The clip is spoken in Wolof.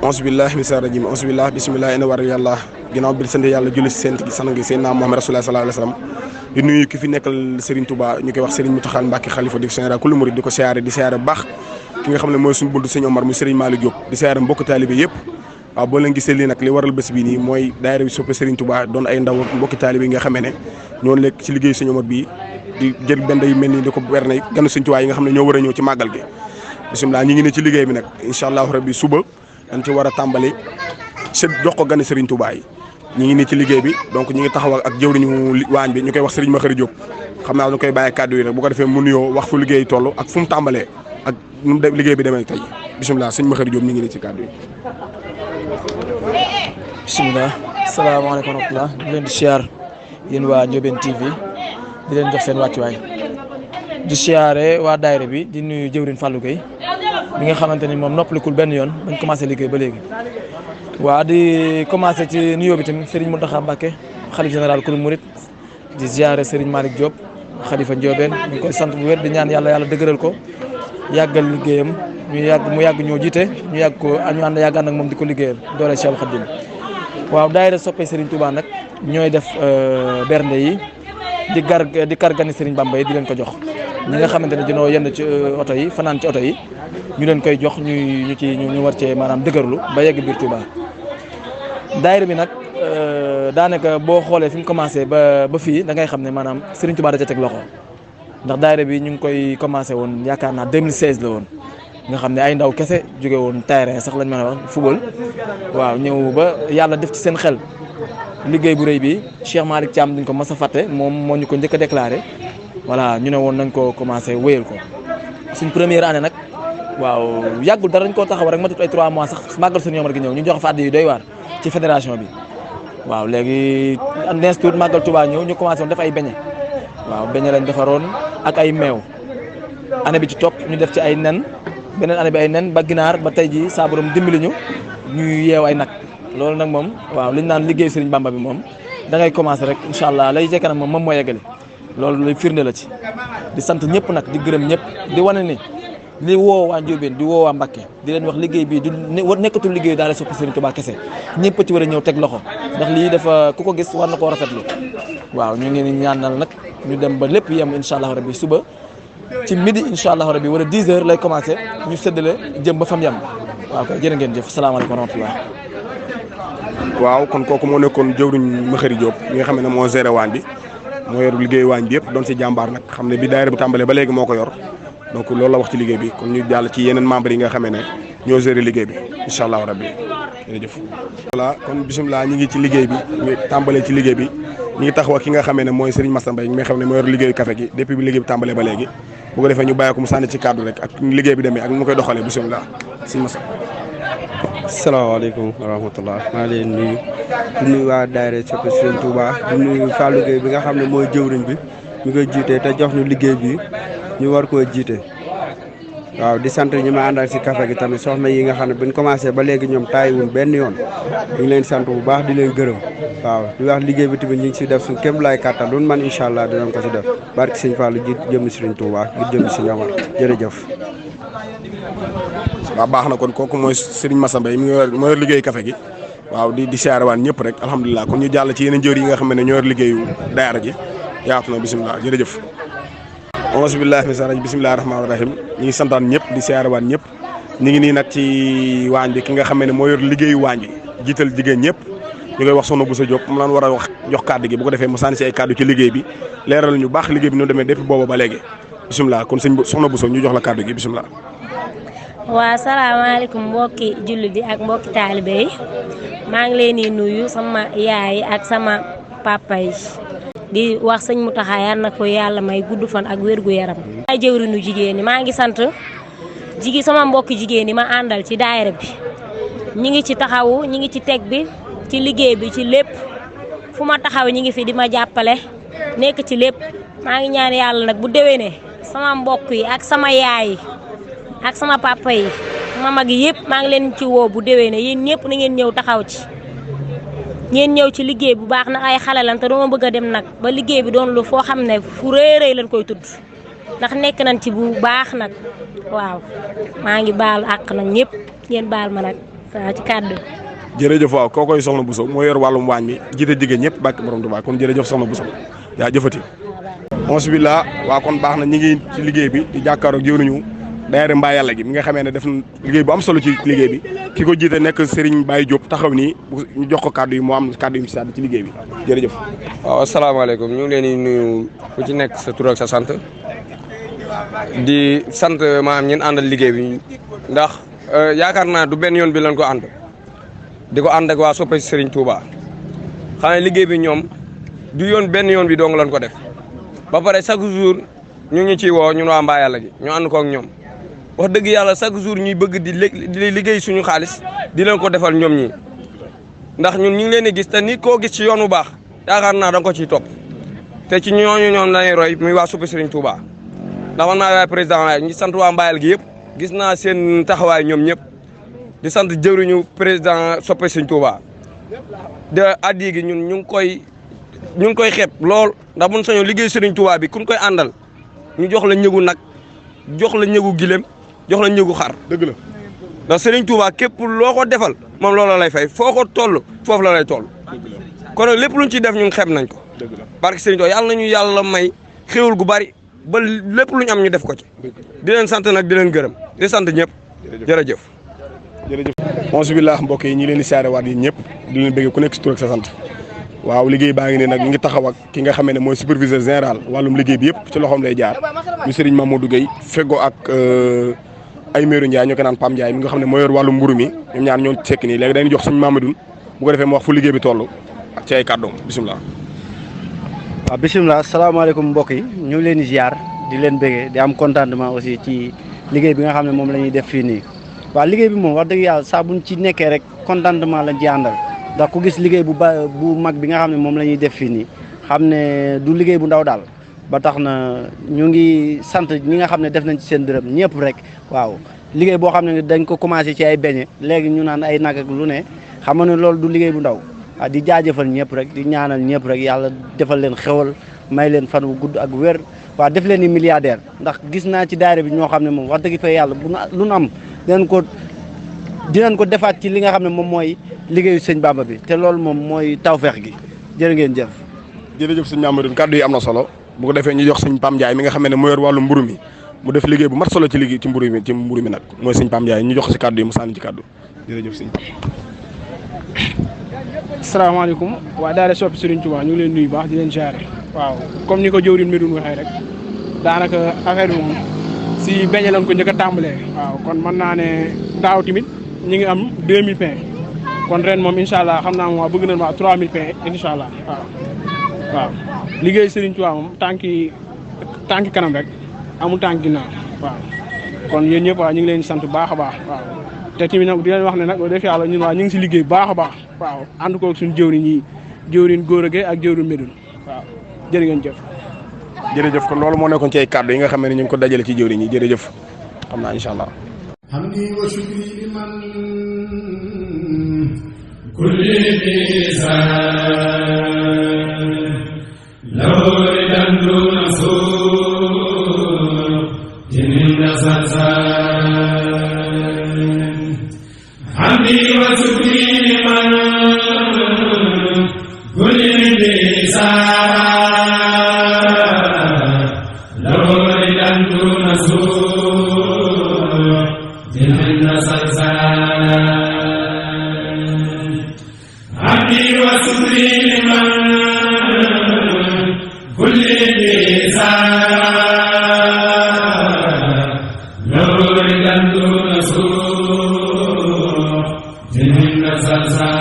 Billahi min sharri rajim Bismillah bismillah ina war yàlla ginnaaw bi sant yàlla julli si seen sang Seydina Muhammad Rasulullah sallallahu alayhi wasallam di nuyu ki fi nekkal Serigne Touba ñu koy wax Serigne Mountakha Mbacké xalifa di général kullu murid di ko siyaare bu baax ki nga xam ne mooy suñu buntu Serigne Omar muy Serigne Malick Diop di siyaare mbokk taalibe yëpp waaw boo leen gisee lii nag li waral bés bi nii mooy daayira bi soppe Serigne Touba doon ay ndaw mbokki taalibe yi nga xamee ne ñoo lekk ci liggéey Serigne Omar bii di jël benn yu mel nii di ko werne ganu Serigne Touba yi nga xam ne ñoo war a ñëw ci màggal gi bisimilah ñi ngi ne ci liggéey bi nag incha allahu rabbi suba dañ ci war a tàmbali jox ko gani Serigne Touba yi ñi ngi nii ci liggéey bi donc ñi ngi taxaw ak jëwriñu waañ bi ñu koy wax Serigne Makhari Diop xam naa dañu koy bàyyi kàddu yi rek bu ko defee mu nuyoo wax fu liggéey toll ak fu mu tàmbalee ak nu mu liggéey bi demee tey bisimilah Serigne Makhari Diop ñi ngi nii ci kàddu yi. bisimilah salaamaaleykum wa rahmatulah di leen di siyaar yéen waa Ndiobène TV di leen jox seen wàccuwaay di siyaare waa daayira bi di nuyu jëwriñ Fallou Gueye bi nga xamante ni moom noppalikul benn yoon bañ commencé liggéey ba léegi. waa di commencé ci nuyoo bi tamit Serigne Mountakha Mbacké xalifa général kulu murid di ziare Serigne Malick Diop xalifa Ndiobène ñu ngi koy sant bu wér di ñaan yàlla dëgëral ko yàggal liggéeyam mu yàgg ñoo jiite ñu yàgg ko ñu ànd yàgg ànd ak moom di ko liggéeyal doole Cheikh Khadim. waaw daayira soppe Serigne Touba nag ñooy def bernde yi di kargani Serigne Bamba yi di leen ko jox ñi nga xamante ne dinoo yenn ci oto yi fanaan ci oto yi ñu leen koy jox ñu war cee maanaam dëgërlu ba yegg biir Touba. daayira bi nag daanaka boo xoolee fi mu commencé ba fii da ngay xam ne maanaam Serigne Touba da ca teg loxo ndax daayira bi ñu ngi koy commencé woon yaakaar naa 2016 la woon nga xam ne ay ndaw kese jóge woon terrain sax lañ mën a wax football waaw ñëw ba yàlla def ci seen xel liggéey bu rëy bi Cheikh Malick Thiam duñ ko mas a fàtte moom moo ñu ko njëkk a déclaré voilà ñu ne woon nañ ko commencé wéyal ko suñ première année nag waaw yàggul dara dañ koo taxaw rek matut ay 3 mois sax màggal suñu Omar gi ñëw ñu jox fa addi yu doy waar ci fédération bi waaw léegi nees tuut màggal Touba ñëw ñu commencé woon def ay beñe waaw beñe lañ defaroon ak ay meew année bi ci topp ñu def ci ay nen beneen année bi ay nen ba ginaar ba tey ji saa borom dimbali ñu ñuy yeew ay nag loolu nag moom waaw li ñu naan liggéey Serigne Bamba bi moom da ngay commencé rek incha allah lay ci kanam moom moo yeggale loolu lay firnde la ci di sant ñëpp nag di gërëm ñëpp di wane ni li woo waa Ndiobène di woo waa Mbacké di leen wax liggéey bii du nekkatul liggéey daal sopp Serigne Touba kese ñëpp ci war a ñëw teg loxo ndax lii dafa ku ko gis war na koo rafetlu waaw ñu ngi ni ñaanal nag ñu dem ba lépp yem incha allah rabbi suba ci midi incha allah rabbi wala 10 heures lay commencé ñu séddale jëm ba fam yem waaw kay jërë ngeen jëf salaamaaleykum wa rahmatullah. waaw kon kooku moo nekkoon jëwriñ Makhari Diop mi nga xam ne moo géré waañ bi moo yor liggéey waañ bi yëpp doon si jàmbaar nag xam ne bi daayira bi tàmbalee ba léegi moo ko yor donc loolu la wax ci liggéey bi kon ñu jàll ci yeneen membres yi nga xamee ne ñoo géré liggéey bi incha allah rabbi jërëjëf. voilà kon bisimilah ñi ngi ci liggéey bi ñu tàmbalee ci liggéey bi ñi ngi taxaw ki nga xamee ne mooy Serigne Massa Mbaye mi nga xam ne moo yor liggéeyu café gi depuis bi liggéey bi tàmbalee ba léegi bu ko defee ñu bàyyi ko mu sànni ci kàddu rek ak liggéey bi demee ak mu koy doxalee bisimilah Serigne Massa. asalaamaaleykum wa rahmatullah maa leen nuyu di nuyu waa daayira soppe Serigne Touba di nuyu Fallou Gueye bi nga xam ne mooy jëwriñ bi ñu koy jiite te jox ñu liggéey bi ñu war koo jiite waaw di sant ñi ma àndal si café gi tamit soxna yi nga xam ne buñ commencé ba léegi ñoom taayiwuñ benn yoon ñu ngi leen sant bu baax di leen gërëm waaw di wax liggéey bi tamit ñu ngi si def suñ kéem laay kàttan lu man incha allah dinañ ko si def barki sëñ Fallou ji jëm Serigne Touba gi jëm si Omar jërëjëf. waaw baax na kon kooku mooy Serigne Massa Mbaye mi moo yor liggéey café gi waaw di siyaare waan ñëpp rek alhamdulilah kon ñu jàll ci yeneen jëwriñ yi nga xam ne ñoo yor liggéeyu daara ji yaatu na bisimilah jërëjëf. auzu billahi min saraj bisimilah rahmaani rahim ñu ngi santaan ñëpp di siyaare waan ñëpp ñu ngi nii nag ci waañ bi ki nga xam ne moo yor liggéeyu waañ bi jiital jigéen ñëpp ñu koy wax soxna Boussa Diop mu laan war a wax jox kàddu gi bu ko defee mu sànni si ay kàddu ci liggéey bi leeral ñu baax liggéey bi ñu demee depuis booba ba léegi bisimilah kon sëñ soxna Boussa ñu jox la kàddu gi bisimilah. waa salaamaaleykum mbokki jullit yi ak mbokki taalibe yi maa ngi leen di nuyu sama yaay ak sama papa yi di wax sëñ Mountakha yal na ko yàlla may gudd fan ak wér gu yaram. ay jëwriñu jigéen ñi maa ngi sant sama mbokki jigéen ñi ma àndal ci daayira bi ñi ngi ci taxawu ñi ngi ci teg bi ci liggéey bi ci lépp fu ma taxaw ñi ngi fi di ma jàppale nekk ci lépp maa ngi ñaan yàlla nag bu déwénee sama mbokk yi ak sama yaay yi ak sama papa yi sama mag yi yëpp maa ngi leen ci woo bu déwénee yéen ñëpp na ngeen ñëw taxaw ci ngeen ñëw ci liggéey bu baax na ay xale lan te dama bëgg a dem nag ba liggéey bi doon lu foo xam ne fu rëy rëy lañ koy tudd ndax nekk nañ ci bu baax nag waaw maa ngi baal àq nag ñëpp ngeen baal ma nag waaw ci kàddu. jërëjëf waaw kookoy soxna Bousso moo yor wàllum waañ mi jiite jigéen ñëpp bàkk borom Tuubaa kon jërëjëf soxna Bousso yaa jëfati ons billah waa kon baax na ñi ngi ci liggéey bi di jàkkaaroog jëwriñu daayira Mbaa Yàlla gi mi nga xamee ne def na liggéey bu am solo ci liggéey bi ki ko jiite nekk Serigne Baye Diop taxaw nii ñu jox ko kàddu yi moo am kàddu yi mu ci liggéey bi jërëjëf. waaw asalaamaaleykum ñu ngi leen di nuyu ku ci nekk sa tur ak sa sant di sant maanaam ñun àndal liggéey bi ndax yaakaar naa du benn yoon bi lañ ko ànd di ko ànd ak waa soppe Serigne Touba xanaa liggéey bi ñoom du yoon benn yoon bi dong lañ ko def ba pare chaque jour ñu ngi ciy woo ñun waa Mbaa Yàlla gi ñu ànd ko ak ñoom wax dëgg yàlla chaque jour ñuy bëgg di liggéey suñu xaalis di leen ko defal ñoom ñi ndax ñun ñu ngi leen di gis te nit koo gis ci yoon bu baax yaakaar naa da nga ko ciy topp te ci ñooñu ñoom lañuy roy muy waa soppe Serigne Touba ndax man maa waay président waay ñu sant waa Mbaa Yàlla gi yëpp gis naa seen taxawaay ñoom ñëpp di sant jëwriñu président soppe Serigne Touba de addi gi ñun ñu ngi koy xeeb lool ndax mun sañoo liggéey Serigne Touba bi kuñ koy àndal ñu jox la ñëgu nag jox la ñëgu gilem jox la ñëgu xar. dëgg la ndax Serigne Touba képp loo ko defal moom loolu lay fay foo ko toll foofu la lay toll. kon nag lépp luñ ciy def ñun xeeb nañ ko. dëgg la barke Serigne Touba yàlla nañu yàlla may xéwal gu bari ba lépp luñ am ñu def ko ci. di leen sant nag di leen gërëm di sant ñëpp. jërëjëf. jërëjëf. alhamdulilah mbokk yi ñi leen di saare waat yi ñëpp di leen bëgg ku nekk si tur ak sa sant waaw liggéey baa ngi ne nag ñu ngi taxaw ak ki nga xamee ne mooy superviseur général wàllum liggéey bi yëpp ci loxoom lay jaar mu Serigne Mamadou Gueye feggoo ak ay Meeru Ndiaye ñu ko naan Pam Ndiaye mi nga xam ne moo yor wàllum mburu mi ñoom ñaar ñoo sekk nii léegi dañuy jox suñu Mamadou bu ko defee mu wax fu liggéey bi toll ak ci ay kàddoom bisimilah. waaw bisimilah asalaamaaleykum mbokk yi ñu ngi leen di ziar di leen bëggee di am contentement aussi ci liggéey bi nga xam ne moom la ñuy def fii nii waaw liggéey bi moom wax dëgg yàlla saa buñ ci nekkee rek contentement lañ ci àndal ndax ku gis liggéey bu mag bi nga xam ne moom la ñuy def fii nii xam ne du liggéey bu ndaw daal ba tax na ñu ngi sant ñi nga xam ne def nañ ci seen dërëm ñëpp rek waaw liggéey boo xam ne dañ ko commencé ci ay beñe léegi ñu naan ay nag ak lu ne xam nga ne loolu du liggéey bu ndaw waaw di jaajëfal ñëpp rek di ñaanal ñëpp rek yàlla defal leen xewal may leen fan wu gudd ak wér waaw def leen ni milliardaire ndax gis naa ci daayira bi ñoo xam ne moom wax dëgg fa yàlla lu nu am dinañ ko defaat ci li nga xam ne moom mooy liggéeyu sëñ Bamba bi te loolu moom mooy tawfeex gi jërë ngeen jëf. jërëjëf sëñ Mamadou kàddu yi am na solo bu ko defee ñu jox sëñ Pam Ndiaye mi nga xam ne moo yor wàllu mburu mi mu def liggéey bu mat solo ci liggéey ci mburu mi nag mooy sëñ Pam Ndiaye ñu jox si kàddu yi mu sànni ci kàddu jërëjëf sëñ. asalaamaaleykum waa daara soppi Serigne Touba ñu ngi leen nuyu baax di leen jaare waaw comme ni ko jëwriñ Medoune waxee rek daanaka affaire bi moom si beñe lañ ko njëkk a tàmbalee waaw kon mën naa ne daaw tamit ñu ngi am 2000 pain kon ren moom incha allah xam naa moom bëgg nañ waa 3000 pain incha allah waaw liggéey Serigne Touba moom tànki kanam rek amul tànk ginnaaw waaw kon yéen ñëpp waa ñu ngi leen di sant baax a baax waaw te tamit nag di leen wax ne nag def yàlla ñun waa ñu ngi si liggéey baax a baax waaw ànd koog suñu jëwriñ yi jëwriñ Gora Gueye ak jëwriñ Medoune waaw jërë ngeen jëf. jërëjëf kon loolu moo nekkoon ci ay kàddu yi nga xam ne ñu ngi ko dajale ci jëwriñ yi jërëjëf xam naa incha allah. hamdi wa shukri liman kulli bisan law ridan duna su'in hamdi wa shukri liman kulli bisan law ridan duna عبدي وسكري لمن كل لسان لو ردا دون سوء جنين سلسال